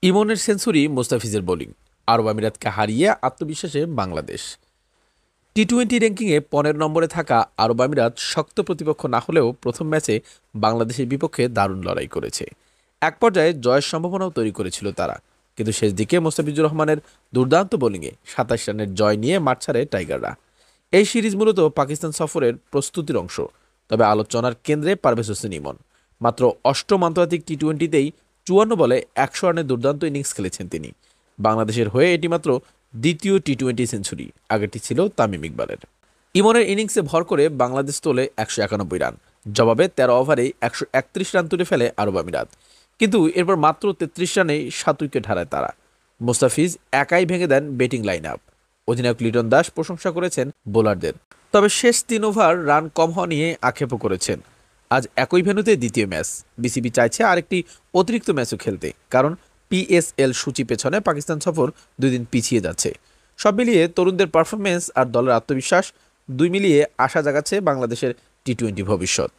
ইমনের century, মোস্তাফিজের bowling. আরব আমিরাতকে হারিয়ে আত্মবিশ্বাসে বাংলাদেশ। টি-টোয়েন্টি র্যাঙ্কিংয়ে 15 নম্বরে থাকা আরব আমিরাত শক্ত প্রতিপক্ষ না হলেও প্রথম ম্যাচে বাংলাদেশের বিপক্ষে দারুণ লড়াই করেছে। এক পর্যায়ে জয়ের সম্ভাবনাও তৈরি করেছিল তারা, কিন্তু শেষ দিকে মোস্তাফিজুর রহমানের দুর্দান্ত বোলিংয়ে 27 রানের জয় নিয়ে মাঠ ছাড়ে টাইগাররা। এই সিরিজ মূলত পাকিস্তান সফরের প্রস্তুতির অংশ, তবে আলোচনার কেন্দ্রে পারভেজ হোসেন ইমন। মাত্র অষ্টম আন্তর্জাতিক টি-টোয়েন্টিতেই 54 বলে 100 রানের দুর্দান্ত ইনিংস খেলেছেন তিনি। বাংলাদেশের হয়ে এটি মাত্র দ্বিতীয় টি-টোয়েন্টি সেঞ্চুরি, আগেরটি ছিল তামিম ইকবালের। ইমনের ইনিংসে ভর করে বাংলাদেশ তোলে 191 রান। জবাবে 13 ওভারে 131 রান তুলে ফেলে আরব আমিরাত, কিন্তু এরপর মাত্র 33 রানেই 7 উইকেট হারায় তারা। মোস্তাফিজ একাই ভেঙে দেন ব্যাটিং লাইন আপ। অধিনায়ক লিটন দাস প্রশংসা করেছেন বোলারদের, তবে শেষ 3 ওভার রান কম হওয়া নিয়ে আক্ষেপও করেছেন। আজ একই ভেন্যুতে দ্বিতীয় ম্যাচ। বিসিবি চাইছে আরেকটি অতিরিক্ত ম্যাচও খেলতে, কারণ পিএসএল সূচি পেছনে পাকিস্তান সফর 2 দিন পিছিয়ে যাচ্ছে। সব মিলিয়ে তরুণদের পারফরমেন্স আর দলের আত্মবিশ্বাস, দুই মিলিয়ে আশা জাগাচ্ছে বাংলাদেশের টি-টোয়েন্টি ভবিষ্যৎ।